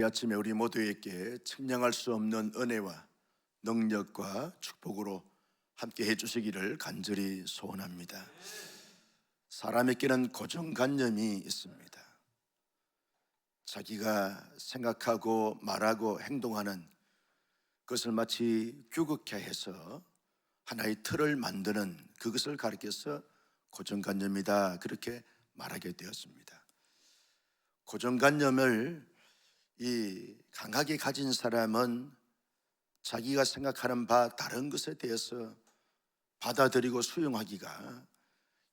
이 아침에 우리 모두에게 측량할 수 없는 은혜와 능력과 축복으로 함께 해주시기를 간절히 소원합니다. 사람에게는 고정관념이 있습니다. 자기가 생각하고 말하고 행동하는 그것을 마치 규격화 해서 하나의 틀을 만드는 그것을 가리켜서 고정관념이다, 그렇게 말하게 되었습니다. 고정관념을 강하게 가진 사람은 자기가 생각하는 바 다른 것에 대해서 받아들이고 수용하기가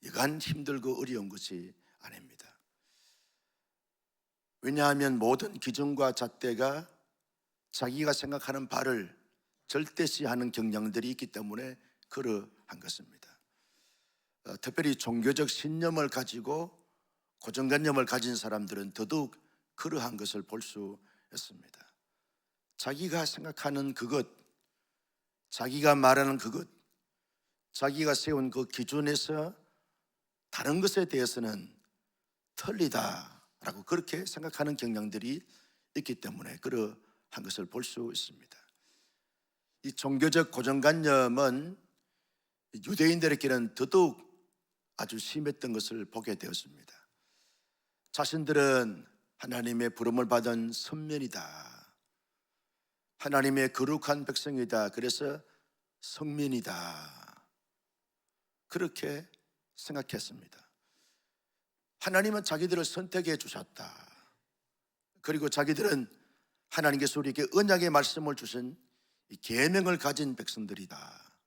여간 힘들고 어려운 것이 아닙니다. 왜냐하면 모든 기준과 잣대가 자기가 생각하는 바를 절대시하는 경향들이 있기 때문에 그러한 것입니다. 특별히 종교적 신념을 가지고 고정관념을 가진 사람들은 더더욱 그러한 것을 볼 수 있습니다. 자기가 생각하는 그것, 자기가 말하는 그것, 자기가 세운 그 기준에서 다른 것에 대해서는 틀리다라고 그렇게 생각하는 경향들이 있기 때문에 그러한 것을 볼 수 있습니다. 이 종교적 고정관념은 유대인들에게는 더더욱 아주 심했던 것을 보게 되었습니다. 자신들은 하나님의 부름을 받은 선민이다, 하나님의 거룩한 백성이다, 그래서 성민이다, 그렇게 생각했습니다. 하나님은 자기들을 선택해 주셨다. 그리고 자기들은 하나님께서 우리에게 언약의 말씀을 주신 이 계명을 가진 백성들이다.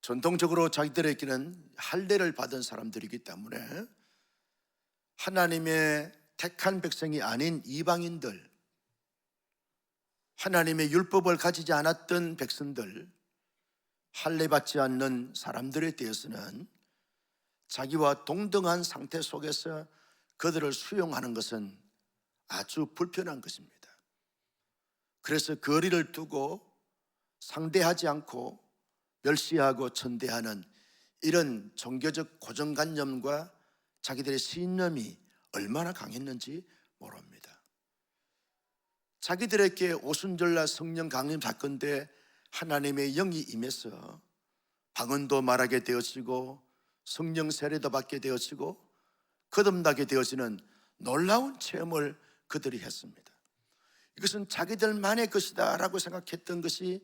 전통적으로 자기들에게는 할례를 받은 사람들이기 때문에 하나님의 택한 백성이 아닌 이방인들, 하나님의 율법을 가지지 않았던 백성들, 할례 받지 않는 사람들에 대해서는 자기와 동등한 상태 속에서 그들을 수용하는 것은 아주 불편한 것입니다. 그래서 거리를 두고 상대하지 않고 멸시하고 천대하는 이런 종교적 고정관념과 자기들의 신념이 얼마나 강했는지 모릅니다. 자기들에게 오순절날 성령 강림 사건 때 하나님의 영이 임해서 방언도 말하게 되어지고 성령 세례도 받게 되어지고 거듭나게 되어지는 놀라운 체험을 그들이 했습니다. 이것은 자기들만의 것이다 라고 생각했던 것이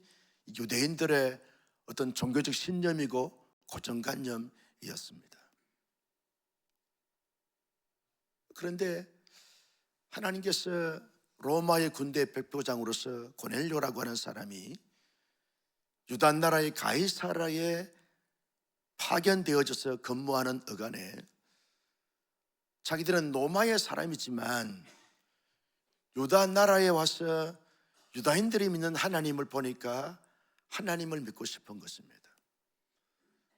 유대인들의 어떤 종교적 신념이고 고정관념이었습니다. 그런데 하나님께서 로마의 군대 백부장으로서 고넬료라고 하는 사람이 유다 나라의 가이사라에 파견되어져서 근무하는 어간에 자기들은 로마의 사람이지만 유다 나라에 와서 유다인들이 믿는 하나님을 보니까 하나님을 믿고 싶은 것입니다.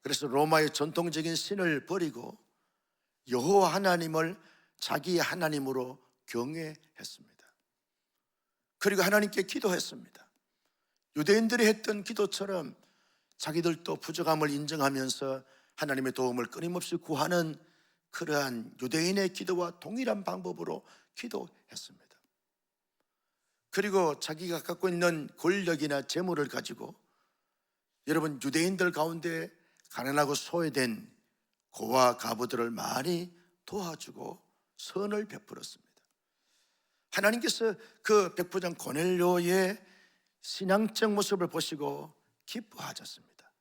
그래서 로마의 전통적인 신을 버리고 여호와 하나님을 자기의 하나님으로 경외했습니다. 그리고 하나님께 기도했습니다. 유대인들이 했던 기도처럼 자기들도 부족함을 인정하면서 하나님의 도움을 끊임없이 구하는 그러한 유대인의 기도와 동일한 방법으로 기도했습니다. 그리고 자기가 갖고 있는 권력이나 재물을 가지고 여러분 유대인들 가운데 가난하고 소외된 고아 가부들을 많이 도와주고 선을 베풀었습니다. 하나님께서 그 백부장 고넬료의 신앙적 모습을 보시고 기뻐하셨습니다.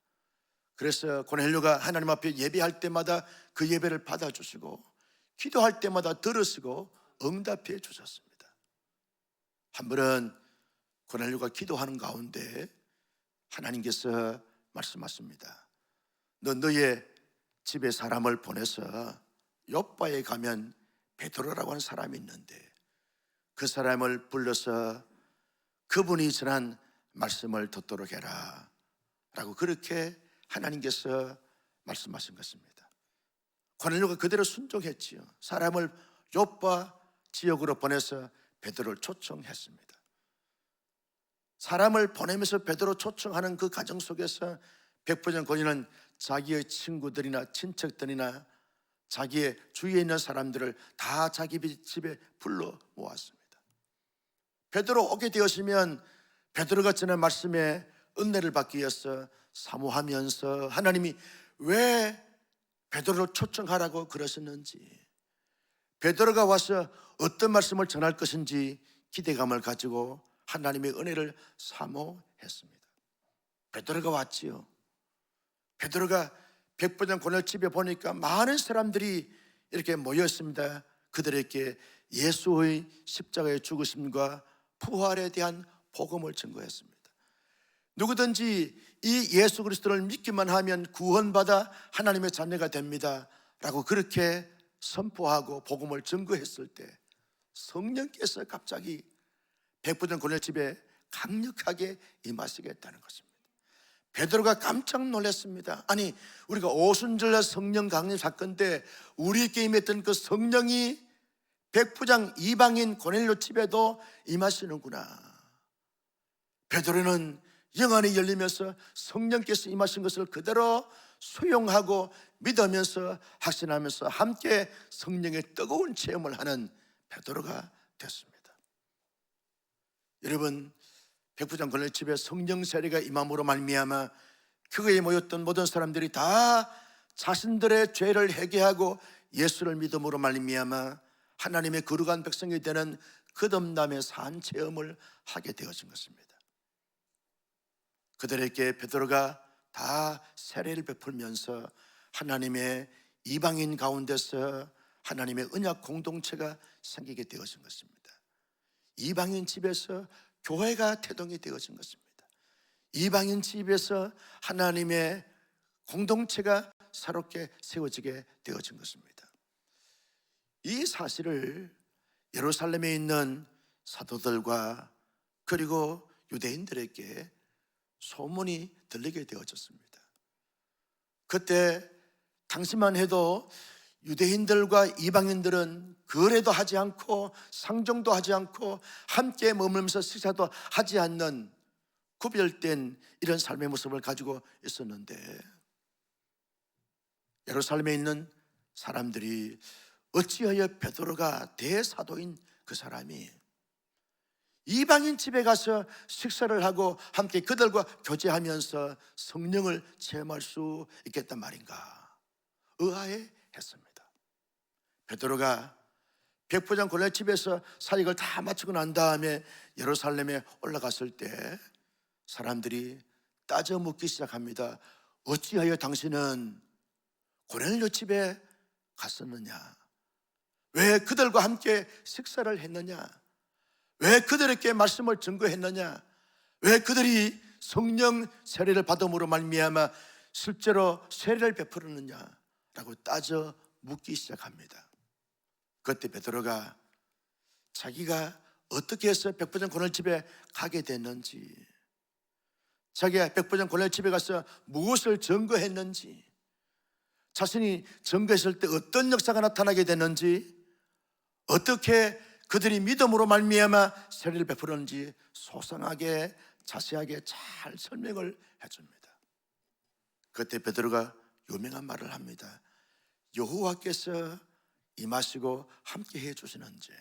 그래서 고넬료가 하나님 앞에 예배할 때마다 그 예배를 받아주시고 기도할 때마다 들으시고 응답해 주셨습니다. 한 번은 고넬료가 기도하는 가운데 하나님께서 말씀하십니다. 너의 집에 사람을 보내서 욥바에 가면 베드로라고 하는 사람이 있는데 그 사람을 불러서 그분이 전한 말씀을 듣도록 해라 라고 그렇게 하나님께서 말씀하신 것입니다. 고넬료가 그대로 순종했지요. 사람을 욥바 지역으로 보내서 베드로를 초청했습니다. 사람을 보내면서 베드로 초청하는 그 과정 속에서 백부장 고넬료는 자기의 친구들이나 친척들이나 자기의 주위에 있는 사람들을 다 자기 집에 불러 모았습니다. 베드로 오게 되었으면 베드로가 전한 말씀에 은혜를 받기 위해서 사모하면서 하나님이 왜 베드로를 초청하라고 그러셨는지, 베드로가 와서 어떤 말씀을 전할 것인지 기대감을 가지고 하나님의 은혜를 사모했습니다. 베드로가 왔지요. 베드로가 백부장 고넬집에 보니까 많은 사람들이 이렇게 모였습니다. 그들에게 예수의 십자가의 죽으심과 부활에 대한 복음을 증거했습니다. 누구든지 이 예수 그리스도를 믿기만 하면 구원받아 하나님의 자녀가 됩니다 라고 그렇게 선포하고 복음을 증거했을 때 성령께서 갑자기 백부장 고넬집에 강력하게 임하시겠다는 것입니다. 베드로가 깜짝 놀랐습니다. 아니, 우리가 오순절날 성령 강림 사건 때 우리에게 임했던 그 성령이 백부장 이방인 고넬료 집에도 임하시는구나. 베드로는 영안이 열리면서 성령께서 임하신 것을 그대로 수용하고 믿으면서 확신하면서 함께 성령의 뜨거운 체험을 하는 베드로가 됐습니다. 여러분, 백부장 고넬 집에 성령 세례가 임함으로 말미암아 그거에 모였던 모든 사람들이 다 자신들의 죄를 회개하고 예수를 믿음으로 말미암아 하나님의 거룩한 백성이 되는 거듭남의 산 체험을 하게 되어진 것입니다. 그들에게 베드로가 다 세례를 베풀면서 하나님의 이방인 가운데서 하나님의 언약 공동체가 생기게 되어진 것입니다. 이방인 집에서 교회가 태동이 되어진 것입니다. 이방인 집에서 하나님의 공동체가 새롭게 세워지게 되어진 것입니다. 이 사실을 예루살렘에 있는 사도들과 그리고 유대인들에게 소문이 들리게 되어졌습니다. 그때 당시만 해도 유대인들과 이방인들은 거래도 하지 않고 상종도 하지 않고 함께 머물면서 식사도 하지 않는 구별된 이런 삶의 모습을 가지고 있었는데, 예루살렘에 있는 사람들이 어찌하여 베드로가 대사도인 그 사람이 이방인 집에 가서 식사를 하고 함께 그들과 교제하면서 성령을 체험할 수 있겠단 말인가 의아해 했습니다. 베드로가 백부장 고넬 집에서 사역을 다 마치고 난 다음에 예루살렘에 올라갔을 때 사람들이 따져 묻기 시작합니다. 어찌하여 당신은 고넬료 집에 갔었느냐? 왜 그들과 함께 식사를 했느냐? 왜 그들에게 말씀을 증거했느냐? 왜 그들이 성령 세례를 받음으로 말미암아 실제로 세례를 베풀었느냐? 라고 따져 묻기 시작합니다. 그때 베드로가 자기가 어떻게 해서 백부장 고넬 집에 가게 됐는지, 자기가 백부장 고넬 집에 가서 무엇을 증거했는지, 자신이 증거했을 때 어떤 역사가 나타나게 됐는지, 어떻게 그들이 믿음으로 말미암아 세례를 베풀었는지 소상하게 자세하게 잘 설명을 해줍니다. 그때 베드로가 유명한 말을 합니다. 여호와께서 임하시고 함께 해주시는지,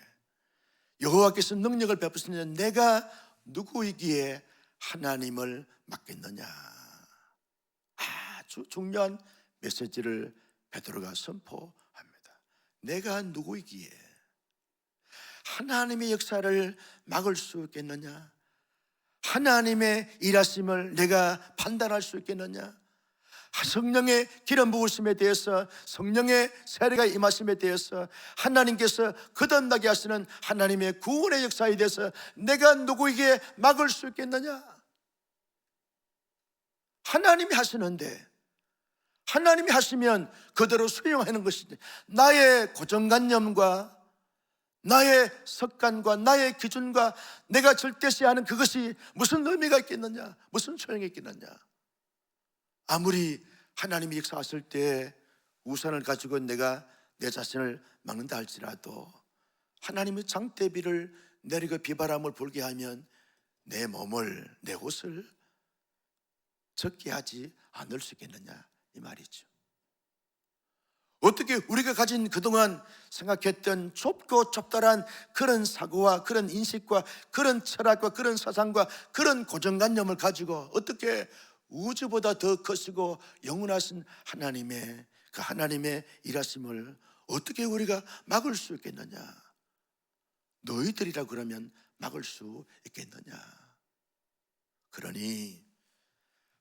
여호와께서 능력을 베푸시는 내가 누구이기에 하나님을 맡겠느냐. 아주 중요한 메시지를 베드로가 선포합니다. 내가 누구이기에 하나님의 역사를 막을 수 있겠느냐? 하나님의 일하심을 내가 판단할 수 있겠느냐? 성령의 기름 부으심에 대해서, 성령의 세례가 임하심에 대해서, 하나님께서 거듭나게 하시는 하나님의 구원의 역사에 대해서 내가 누구에게 막을 수 있겠느냐? 하나님이 하시는데, 하나님이 하시면 그대로 수용하는 것이지, 나의 고정관념과 나의 습관과 나의 기준과 내가 절대시하는 그것이 무슨 의미가 있겠느냐? 무슨 소용이 있겠느냐? 아무리 하나님이 역사하실 때 우산을 가지고 내가 내 자신을 막는다 할지라도 하나님의 장대비를 내리고 비바람을 불게 하면 내 몸을, 내 옷을 적게 하지 않을 수 있겠느냐 이 말이죠. 어떻게 우리가 가진 그동안 생각했던 좁고 좁다란 그런 사고와 그런 인식과 그런 철학과 그런 사상과 그런 고정관념을 가지고 어떻게 우주보다 더 크시고 영원하신 하나님의 그 하나님의 일하심을 어떻게 우리가 막을 수 있겠느냐? 너희들이라 그러면 막을 수 있겠느냐? 그러니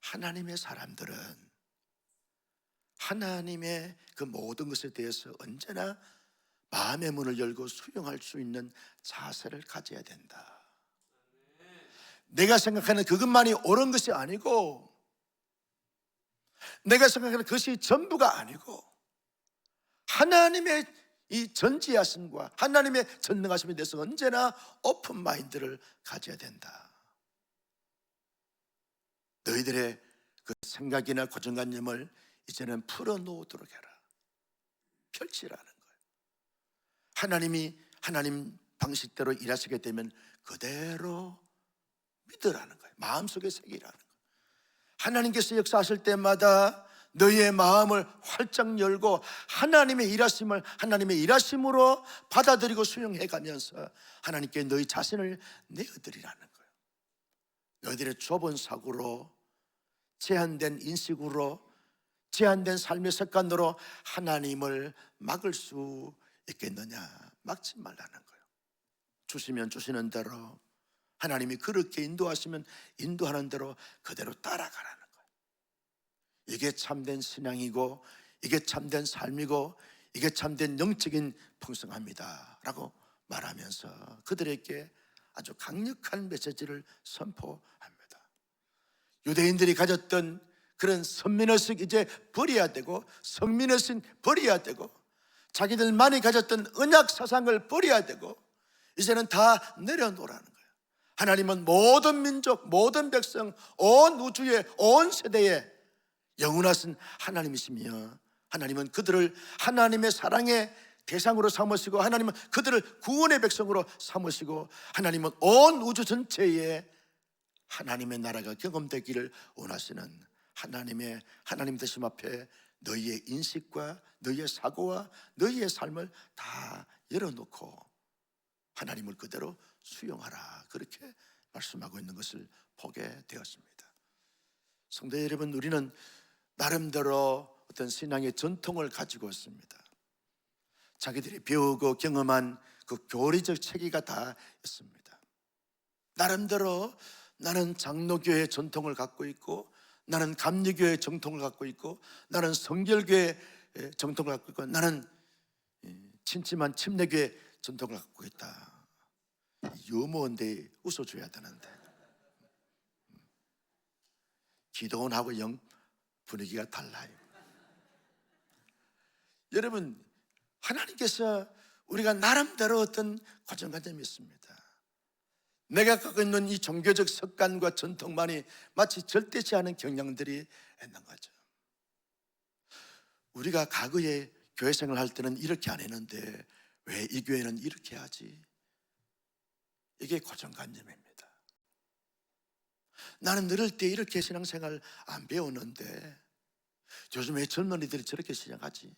하나님의 사람들은 하나님의 그 모든 것에 대해서 언제나 마음의 문을 열고 수용할 수 있는 자세를 가져야 된다. 내가 생각하는 그것만이 옳은 것이 아니고, 내가 생각하는 것이 전부가 아니고, 하나님의 이 전지하심과 하나님의 전능하심에 대해서 언제나 오픈 마인드를 가져야 된다. 너희들의 그 생각이나 고정관념을 이제는 풀어놓도록 해라. 펼치라는 거예요. 하나님이 하나님 방식대로 일하시게 되면 그대로 믿으라는 거예요. 마음속에 새기라는 거예요. 하나님께서 역사하실 때마다 너희의 마음을 활짝 열고 하나님의 일하심을 하나님의 일하심으로 받아들이고 수용해 가면서 하나님께 너희 자신을 내어드리라는 거예요. 너희들의 좁은 사고로, 제한된 인식으로, 제한된 삶의 습관으로 하나님을 막을 수 있겠느냐? 막지 말라는 거예요. 주시면 주시는 대로, 하나님이 그렇게 인도하시면 인도하는 대로 그대로 따라가라는 거예요. 이게 참된 신앙이고, 이게 참된 삶이고, 이게 참된 영적인 풍성함이다 라고 말하면서 그들에게 아주 강력한 메시지를 선포합니다. 유대인들이 가졌던 그런 선민의식 이제 버려야 되고, 성민의식 버려야 되고, 자기들만이 가졌던 언약 사상을 버려야 되고, 이제는 다 내려놓으라는 거예요. 하나님은 모든 민족, 모든 백성, 온 우주의 온 세대에 영원하신 하나님이시며, 하나님은 그들을 하나님의 사랑의 대상으로 삼으시고, 하나님은 그들을 구원의 백성으로 삼으시고, 하나님은 온 우주 전체에 하나님의 나라가 경험되기를 원하시는 하나님 되심 앞에 너희의 인식과 너희의 사고와 너희의 삶을 다 열어놓고 하나님을 그대로 수용하라, 그렇게 말씀하고 있는 것을 보게 되었습니다. 성도 여러분, 우리는 나름대로 어떤 신앙의 전통을 가지고 있습니다. 자기들이 배우고 경험한 그 교리적 체계가 다 있습니다. 나름대로 나는 장로교의 전통을 갖고 있고, 나는 감리교의 정통을 갖고 있고, 나는 성결교의 정통을 갖고 있고, 나는 침침한 침례교의 전통을 갖고 있다. 유머인데 웃어줘야 되는데, 기도원하고 영 분위기가 달라요. 여러분, 하나님께서 우리가 나름대로 어떤 고정관념이 있습니다. 내가 갖고 있는 이 종교적 습관과 전통만이 마치 절대치 않은 경향들이 있는 거죠. 우리가 과거에 교회 생활할 때는 이렇게 안 했는데 왜 이 교회는 이렇게 하지? 이게 고정관념입니다. 나는 어릴 때 이렇게 신앙생활 안 배웠는데 요즘에 젊은이들이 저렇게 시작하지?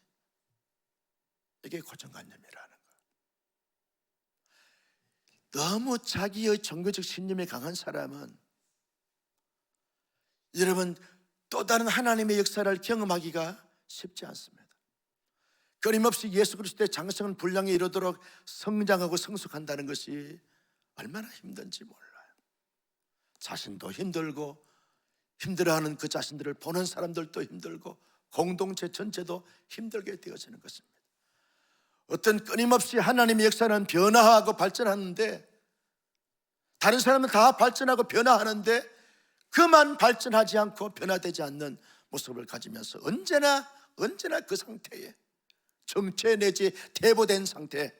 이게 고정관념이라는 거예요. 너무 자기의 종교적 신념이 강한 사람은, 여러분, 또 다른 하나님의 역사를 경험하기가 쉽지 않습니다. 끊임없이 예수 그리스도의 장성한 분량에 이르도록 성장하고 성숙한다는 것이 얼마나 힘든지 몰라요. 자신도 힘들고, 힘들어하는 그 자신들을 보는 사람들도 힘들고, 공동체 전체도 힘들게 되어지는 것입니다. 어떤 끊임없이 하나님의 역사는 변화하고 발전하는데, 다른 사람은 다 발전하고 변화하는데 그만 발전하지 않고 변화되지 않는 모습을 가지면서 언제나 그 상태에 정체 내지 퇴보된 상태,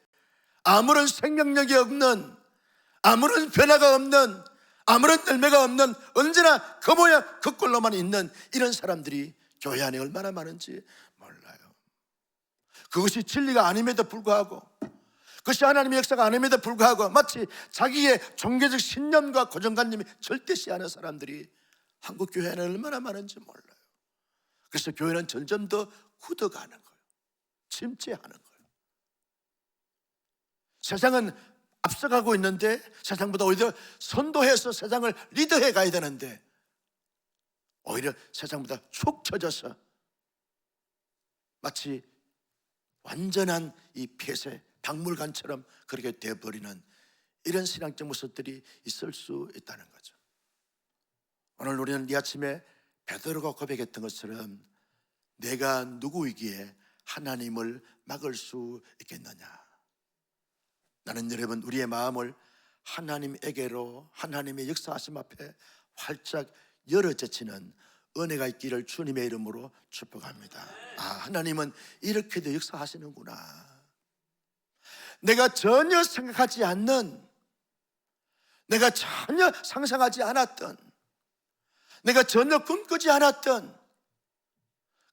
아무런 생명력이 없는, 아무런 변화가 없는, 아무런 열매가 없는, 언제나 그 모양 그 꼴로만 있는 이런 사람들이 교회 안에 얼마나 많은지 몰라요. 그것이 진리가 아님에도 불구하고, 그것이 하나님의 역사가 아님에도 불구하고 마치 자기의 종교적 신념과 고정관념이 절대시 않은 사람들이 한국 교회 안에 얼마나 많은지 몰라요. 그래서 교회는 점점 더 굳어가는 거예요. 침체하는 거예요. 세상은 앞서가고 있는데 세상보다 오히려 선도해서 세상을 리더해 가야 되는데 오히려 세상보다 축 처져서 마치 완전한 이 폐쇄 박물관처럼 그렇게 되어버리는 이런 신앙적 모습들이 있을 수 있다는 거죠. 오늘 우리는 이 아침에 베드로가 고백했던 것처럼 내가 누구이기에 하나님을 막을 수 있겠느냐. 나는 여러분 우리의 마음을 하나님에게로 하나님의 역사하심 앞에 활짝 열어제치는 은혜가 있기를 주님의 이름으로 축복합니다. 하나님은 이렇게도 역사하시는구나. 내가 전혀 생각하지 않는, 내가 전혀 상상하지 않았던, 내가 전혀 꿈꾸지 않았던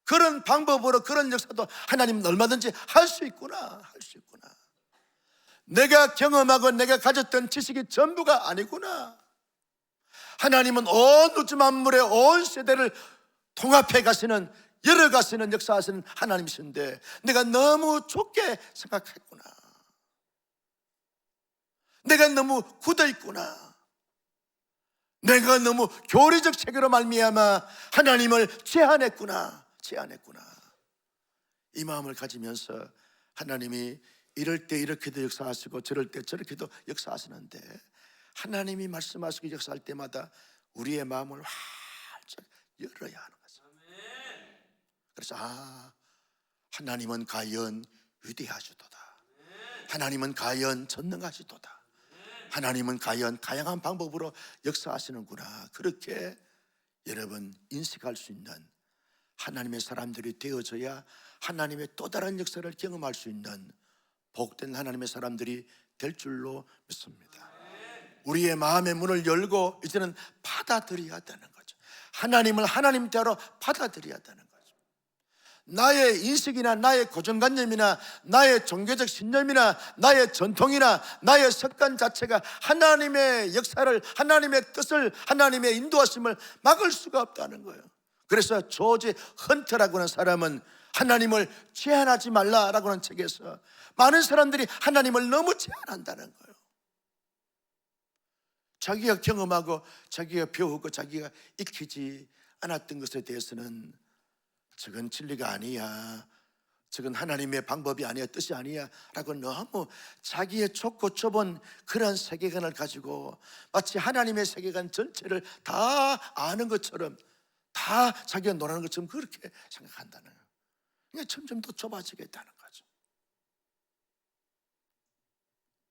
그런 방법으로 그런 역사도 하나님은 얼마든지 할 수 있구나. 할 수 있구나. 내가 경험하고 내가 가졌던 지식이 전부가 아니구나. 하나님은 온 우주 만물의 온 세대를 통합해 가시는, 열어 가시는, 역사하시는 하나님이신데 내가 너무 좁게 생각했구나. 내가 너무 굳어 있구나. 내가 너무 교리적 체계로 말미암아 하나님을 제한했구나. 이 마음을 가지면서 하나님이 이럴 때 이렇게도 역사하시고 저럴 때 저렇게도 역사하시는데 하나님이 말씀하시고 역사할 때마다 우리의 마음을 활짝 열어야 하는 거죠. 그래서 하나님은 과연 위대하시도다. 하나님은 과연 전능하시도다. 하나님은 과연 다양한 방법으로 역사하시는구나. 그렇게 여러분 인식할 수 있는 하나님의 사람들이 되어져야 하나님의 또 다른 역사를 경험할 수 있는 복된 하나님의 사람들이 될 줄로 믿습니다. 우리의 마음의 문을 열고 이제는 받아들여야 되는 거죠. 하나님을 하나님대로 받아들여야 되는 거죠. 나의 인식이나 나의 고정관념이나 나의 종교적 신념이나 나의 전통이나 나의 습관 자체가 하나님의 역사를, 하나님의 뜻을, 하나님의 인도하심을 막을 수가 없다는 거예요. 그래서 조지 헌터라고 하는 사람은 하나님을 제한하지 말라라고 하는 책에서 많은 사람들이 하나님을 너무 제한한다는 거예요. 자기가 경험하고 자기가 배우고 자기가 익히지 않았던 것에 대해서는 저건 진리가 아니야, 저건 하나님의 방법이 아니야, 뜻이 아니야 라고 너무 자기의 좁고 좁은 그런 세계관을 가지고 마치 하나님의 세계관 전체를 다 아는 것처럼, 다 자기가 논하는 것처럼 그렇게 생각한다는 거예요. 그러니까 점점 더 좁아지겠다는 거죠.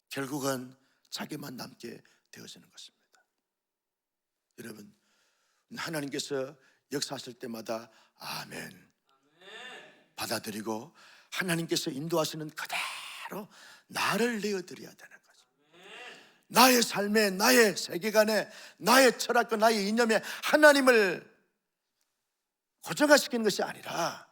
결국은 자기만 남게 되어지는 것입니다. 여러분, 하나님께서 역사하실 때마다 아멘 받아들이고 하나님께서 인도하시는 그대로 나를 내어드려야 되는 거죠. 나의 삶에, 나의 세계관에, 나의 철학과 나의 이념에 하나님을 고정화시키는 것이 아니라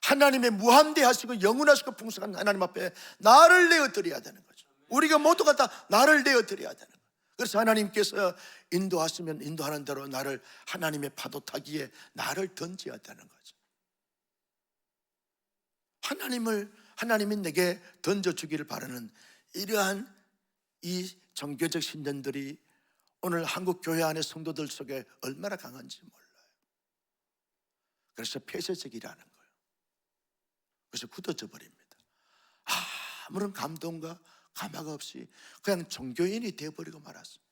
하나님의 무한대하시고 영원하시고 풍성한 하나님 앞에 나를 내어드려야 되는 거죠. 우리가 모두가 다 나를 내어드려야 되는 거예요. 그래서 하나님께서 인도하시면 인도하는 대로 나를 하나님의 파도 타기에 나를 던져야 되는 거죠. 하나님이 내게 던져주기를 바라는 이러한 이 종교적 신념들이 오늘 한국 교회 안의 성도들 속에 얼마나 강한지 몰라요. 그래서 폐쇄적이라는 거예요. 그래서 굳어져 버립니다. 아무런 감동과 감화가 없이 그냥 종교인이 되어버리고 말았습니다.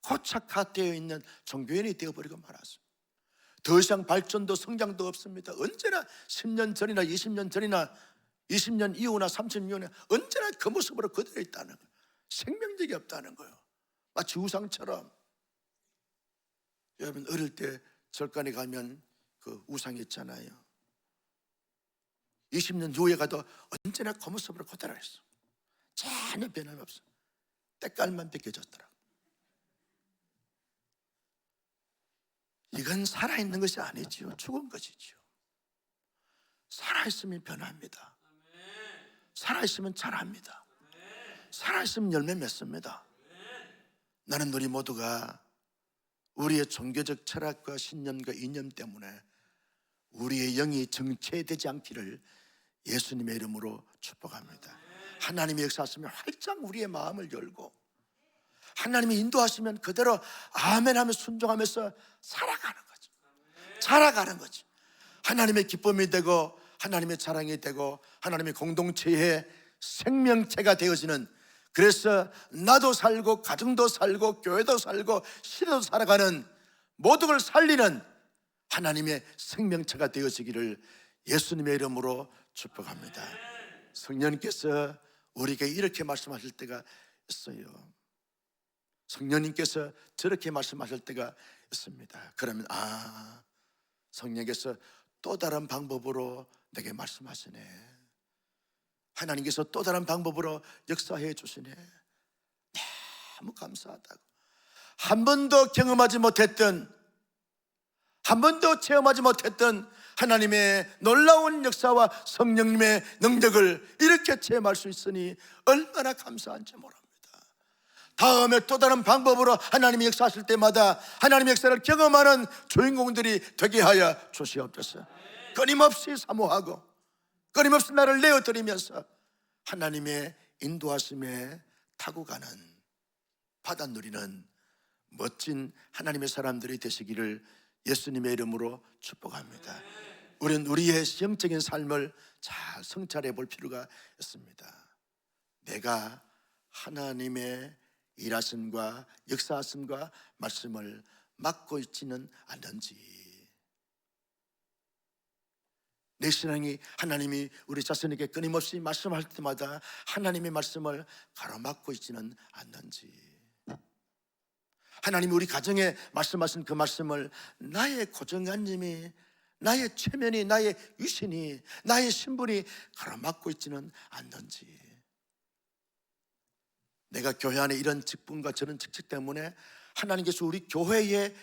고착화되어 있는 종교인이 되어버리고 말았습니다. 더 이상 발전도 성장도 없습니다. 언제나 10년 전이나 20년 전이나 20년 이후나 30년 이후나 언제나 그 모습으로 그대로 있다는 거예요. 생명력이 없다는 거예요. 마치 우상처럼. 여러분 어릴 때 절간에 가면 그 우상이 있잖아요. 20년 후에 가도 언제나 그 모습으로 그대로 있어. 전혀 변함없어. 때깔만 벗겨졌더라고. 이건 살아있는 것이 아니지요. 죽은 것이지요. 살아있으면 변합니다. 살아있으면 자랍니다. 살아있으면 열매 맺습니다. 나는 우리 모두가 우리의 종교적 철학과 신념과 이념 때문에 우리의 영이 정체되지 않기를 예수님의 이름으로 축복합니다. 하나님의 역사하시면 활짝 우리의 마음을 열고 하나님이 인도하시면 그대로 아멘 하며 순종하면서 살아가는 거죠. 살아가는 거죠. 하나님의 기쁨이 되고 하나님의 자랑이 되고 하나님의 공동체의 생명체가 되어지는, 그래서 나도 살고 가정도 살고 교회도 살고 시대도 살아가는 모든 걸 살리는 하나님의 생명체가 되어지기를 예수님의 이름으로 축복합니다. 성령님께서 우리에게 이렇게 말씀하실 때가 있어요. 성령님께서 저렇게 말씀하실 때가 있습니다. 그러면 성령께서 또 다른 방법으로 내게 말씀하시네, 하나님께서 또 다른 방법으로 역사해 주시네, 너무 감사하다고. 한 번도 경험하지 못했던, 한 번도 체험하지 못했던 하나님의 놀라운 역사와 성령님의 능력을 이렇게 체험할 수 있으니 얼마나 감사한지 모릅니다. 다음에 또 다른 방법으로 하나님이 역사하실 때마다 하나님의 역사를 경험하는 주인공들이 되게 하여 주시옵소서. 끊임없이 사모하고 끊임없이 나를 내어드리면서 하나님의 인도하심에 타고 가는, 받아 누리는 멋진 하나님의 사람들이 되시기를 예수님의 이름으로 축복합니다. 우리는 우리의 영적인 삶을 잘 성찰해 볼 필요가 있습니다. 내가 하나님의 일하심과 역사하심과 말씀을 맡고 있지는 않는지, 내 신앙이 하나님이 우리 자신에게 끊임없이 말씀할 때마다 하나님의 말씀을 가로막고 있지는 않는지, 하나님이 우리 가정에 말씀하신 그 말씀을 나의 고정관념이, 나의 최면이, 나의 유신이, 나의 신분이 가로막고 있지는 않는지, 내가 교회 안에 이런 직분과 저런 직책 때문에 하나님께서 우리 교회에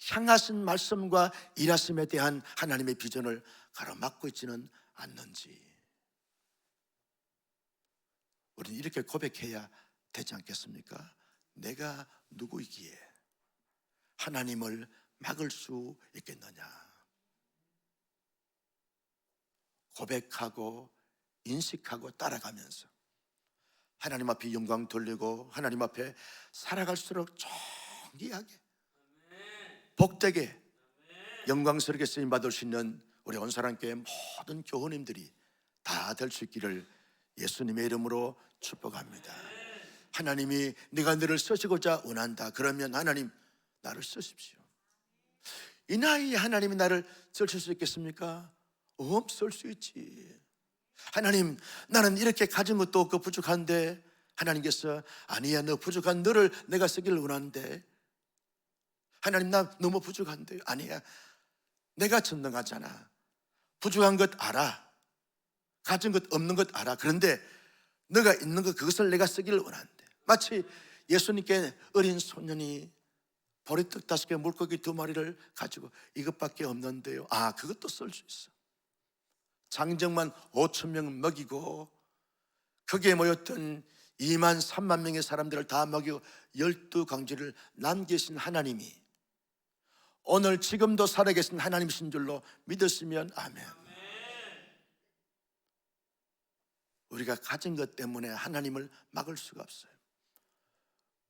향하신 말씀과 일하심에 대한 하나님의 비전을 가로막고 있지는 않는지, 우리는 이렇게 고백해야 되지 않겠습니까? 내가 누구이기에 하나님을 막을 수 있겠느냐? 고백하고 인식하고 따라가면서 하나님 앞에 영광 돌리고 하나님 앞에 살아갈수록 존귀하게 복되게 영광스럽게 쓰임받을 수 있는 우리 온사랑교회 모든 교우님들이 다 될 수 있기를 예수님의 이름으로 축복합니다. 하나님이 네가 너를 쓰시고자 원한다, 그러면 하나님 나를 쓰십시오. 이 나이에 하나님이 나를 쓰실 수 있겠습니까? 쓸 수 있지. 하나님, 나는 이렇게 가진 것도 없고 부족한데, 하나님께서 아니야, 너 부족한 너를 내가 쓰기를 원하는데, 하나님 나 너무 부족한데, 아니야, 내가 전능하잖아. 부족한 것 알아, 가진 것 없는 것 알아. 그런데 너가 있는 것, 그것을 내가 쓰기를 원하는데, 마치 예수님께 어린 소년이 보리떡 5개 물고기 2마리를 가지고 이것밖에 없는데요, 그것도 쓸 수 있어. 장정만 5,000명 먹이고 거기에 모였던 2만 3만 명의 사람들을 다 먹이고 12강지를 남기신 하나님이 오늘 지금도 살아계신 하나님이신 줄로 믿으시면 아멘. 우리가 가진 것 때문에 하나님을 막을 수가 없어요.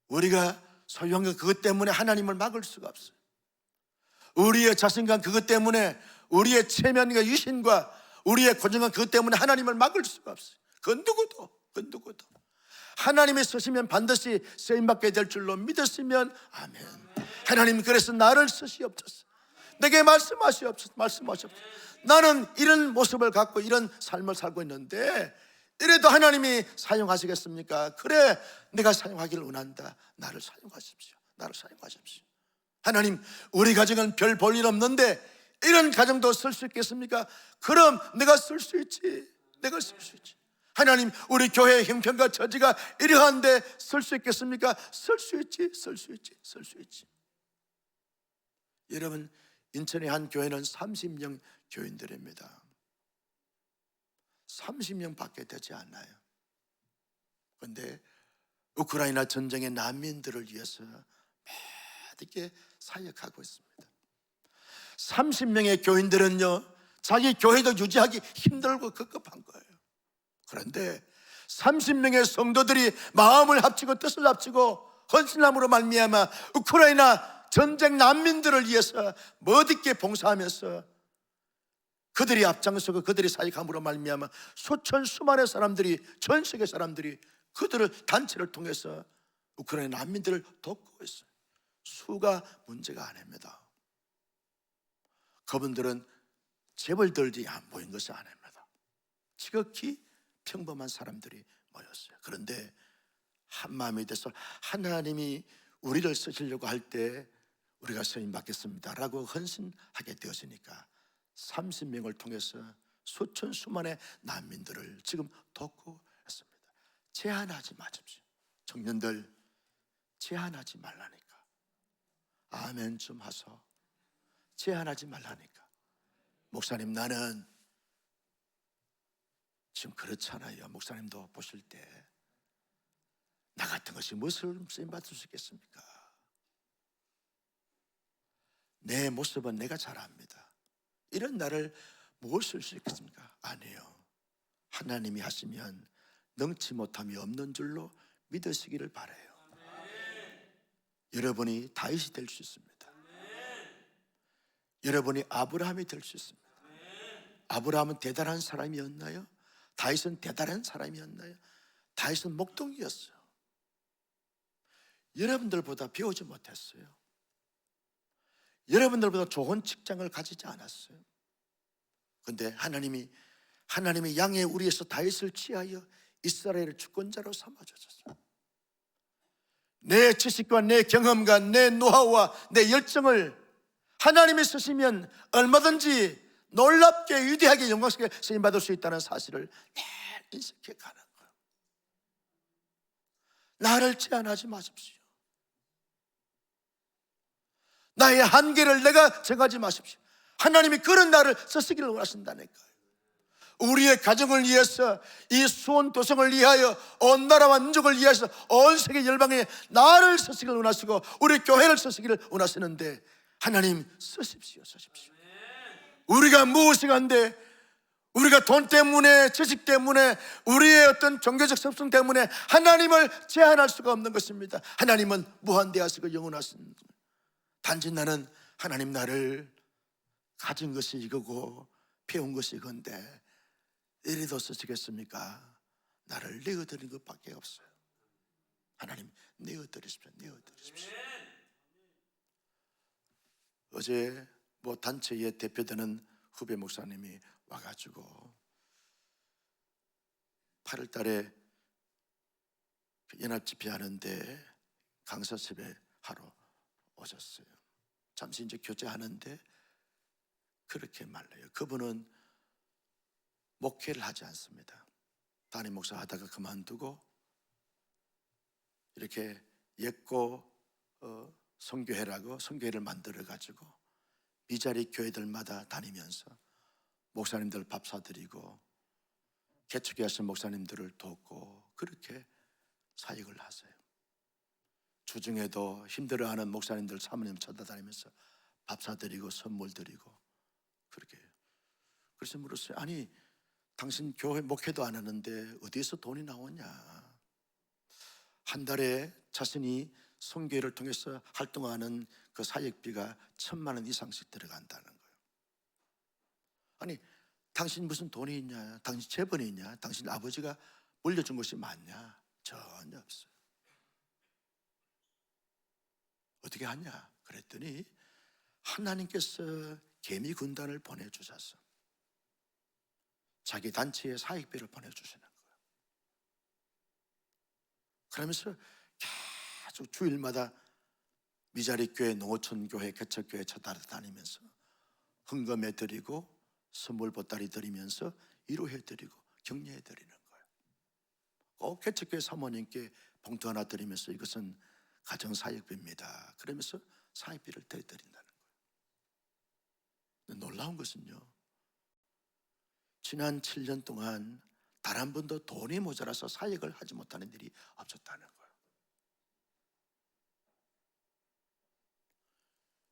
우리가 소유한 것 그것 때문에 하나님을 막을 수가 없어요. 우리의 자신감 그것 때문에, 우리의 체면과 유신과 우리의 고정감 그것 때문에 하나님을 막을 수가 없어요. 그 누구도 하나님이 쓰시면 반드시 쓰임받게 될 줄로 믿으시면 아멘. 하나님, 그래서 나를 쓰시옵소서. 내게 말씀하시옵소서. 나는 이런 모습을 갖고 이런 삶을 살고 있는데 이래도 하나님이 사용하시겠습니까? 그래, 내가 사용하기를 원한다. 나를 사용하십시오. 하나님, 우리 가정은 별 볼 일 없는데 이런 가정도 쓸 수 있겠습니까? 그럼 내가 쓸 수 있지. 하나님, 우리 교회의 형편과 처지가 이러한데 쓸 수 있겠습니까? 쓸 수 있지. 여러분, 인천의 한 교회는 30명 교인들입니다. 30명밖에 되지 않아요. 그런데 우크라이나 전쟁의 난민들을 위해서 매듭게 사역하고 있습니다. 30명의 교인들은요, 자기 교회도 유지하기 힘들고 급급한 거예요. 그런데 30명의 성도들이 마음을 합치고 뜻을 합치고 헌신함으로 말미암아 우크라이나 전쟁 난민들을 위해서 멋있게 봉사하면서 그들이 앞장서고 그들이 사역함으로 말미암아 수천 수만의 사람들이, 전 세계 사람들이 그들을 단체를 통해서 우크라이나 난민들을 돕고 있어요. 수가 문제가 아닙니다. 그분들은 재벌들이 안 보인 것이 아닙니다. 지극히 평범한 사람들이 모였어요. 그런데 한 마음이 돼서 하나님이 우리를 쓰시려고 할 때 우리가 쓰임 받겠습니다 라고 헌신하게 되었으니까 30명을 통해서 수천 수만의 난민들을 지금 돕고 있습니다. 제한하지 마십시오. 청년들 제한하지 말라니까. 아멘 좀 하소. 제한하지 말라니까. 목사님 나는 지금 그렇잖아요. 목사님도 보실 때 나 같은 것이 무엇을 쓰임받을 수 있겠습니까? 내 모습은 내가 잘 압니다. 이런 나를 무엇을 수 있겠습니까? 아니에요. 하나님이 하시면 능치 못함이 없는 줄로 믿으시기를 바라요. 여러분이 다윗이 될 수 있습니다. 여러분이 아브라함이 될 수 있습니다. 아브라함은 대단한 사람이었나요? 다윗은 대단한 사람이었나요? 다윗은 목동이었어요. 여러분들보다 배우지 못했어요. 여러분들보다 좋은 직장을 가지지 않았어요. 그런데 하나님이 양의 우리에서 다윗을 취하여 이스라엘의 주권자로 삼아주셨어요. 내 지식과 내 경험과 내 노하우와 내 열정을 하나님이 쓰시면 얼마든지 놀랍게 위대하게 영광스럽게 쓰임받을 수 있다는 사실을 늘 인식해 가는 거예요. 나를 제한하지 마십시오. 나의 한계를 내가 정하지 마십시오. 하나님이 그런 나를 쓰시기를 원하신다니까요. 우리의 가정을 위해서, 이 수원 도성을 위하여, 온 나라와 민족을 위해서 온 세계 열방에 나를 쓰시기를 원하시고 우리 교회를 쓰시기를 원하시는데 하나님 쓰십시오. 우리가 무엇이 간데 우리가 돈 때문에, 지식 때문에, 우리의 어떤 종교적 습성 때문에 하나님을 제한할 수가 없는 것입니다. 하나님은 무한대하시고 영원하신 분. 단지 나는 하나님 나를 가진 것이 이거고 배운 것이 이건데 이리도 쓰시겠습니까? 나를 내어드리는 것밖에 없어요. 하나님 내어드리십시오. 어제 단체에 대표되는 후배 목사님이 와가지고 8월 달에 연합 집회하는데 강사집회 하러 오셨어요. 잠시 이제 교제하는데 그렇게 말해요. 그분은 목회를 하지 않습니다. 담임 목사 하다가 그만두고 이렇게 예고 선교회라고 선교회를 만들어가지고 미자리 교회들마다 다니면서 목사님들 밥 사드리고 개척교회 하신 목사님들을 돕고 그렇게 사역을 하세요. 주중에도 힘들어하는 목사님들 사모님 찾아다니면서 밥 사드리고 선물 드리고 그렇게 해요. 그래서 물었어요. 아니 당신 교회 목회도 안 하는데 어디에서 돈이 나오냐? 한 달에 자신이 선교회를 통해서 활동하는 그 사역비가 1,000만 원 이상씩 들어간다는 거예요. 아니 당신 무슨 돈이 있냐? 당신 재벌이 있냐? 당신 아버지가 물려준 것이 많냐? 전혀 없어요. 어떻게 하냐? 그랬더니 하나님께서 개미 군단을 보내주셔서 자기 단체의 사역비를 보내주시는 거예요. 그러면서 계속 주일마다 미자리 교회, 농어촌 교회, 개척교회 찾아다니면서 헌금해 드리고 선물 보따리 드리면서 위로해 드리고 격려해 드리는 거예요. 꼭 개척교회 사모님께 봉투 하나 드리면서 이것은 가정사역비입니다. 그러면서 사역비를 대드린다는 거예요. 놀라운 것은요, 지난 7년 동안 단 한 번도 돈이 모자라서 사역을 하지 못하는 일이 없었다는 거예요.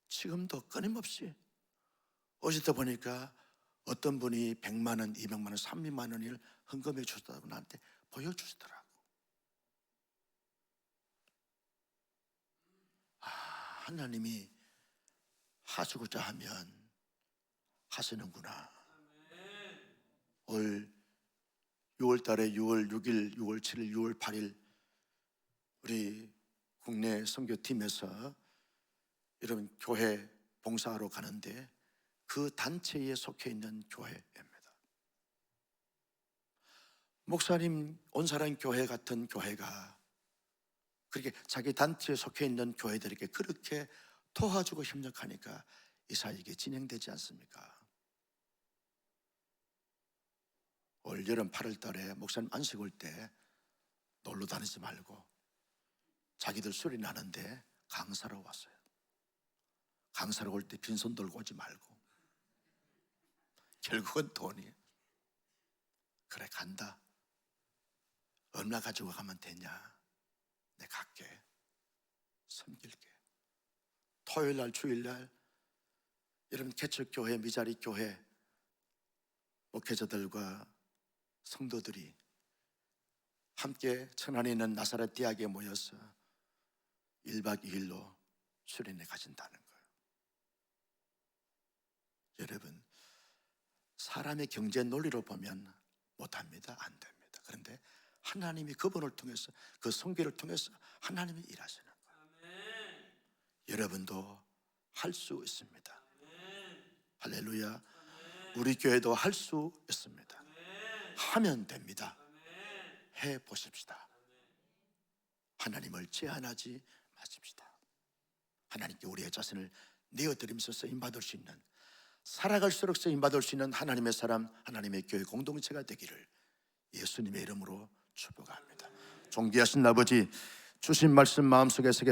지금도 끊임없이 어제도 보니까 어떤 분이 100만 원, 200만 원, 300만 원을 헌금해 주셨다고 나한테 보여주시더라고. 하나님이 하시고자 하면 하시는구나. 올 6월 달에 6월 6일, 6월 7일, 6월 8일 우리 국내 선교팀에서 이런 교회 봉사하러 가는데 그 단체에 속해 있는 교회입니다. 목사님 온사랑 교회 같은 교회가 그렇게 자기 단체에 속해 있는 교회들에게 그렇게 도와주고 협력하니까 이사역이 진행되지 않습니까? 올 여름 8월 달에 목사님 안식 올 때 놀러 다니지 말고 자기들 수리 나는데 강사로 왔어요. 강사로 올 때 빈손 들고 오지 말고 결국은 돈이 그래 간다. 얼마 가지고 가면 되냐? 내가 갈게. 섬길게. 토요일 날 주일 날 이런 개척교회 미자리 교회 목회자들과 성도들이 함께 천안에 있는 나사렛 대학에 모여서 1박 2일로 수련회 가진다는 거예요. 여러분, 사람의 경제 논리로 보면 못합니다. 안 됩니다. 그런데 하나님이 그분을 통해서 그 선교를 통해서 하나님이 일하시는 거예요. 여러분도 할 수 있습니다. 할렐루야. 우리 교회도 할 수 있습니다. 하면 됩니다. 해 보십시다. 하나님을 제한하지 마십시다. 하나님께 우리의 자신을 내어드리면서 쓰임받을 수 있는, 살아갈수록 쓰임받을 수 있는 하나님의 사람, 하나님의 교회 공동체가 되기를 예수님의 이름으로 축복합니다. 존귀하신 아버지, 주신 말씀 마음속에 새겨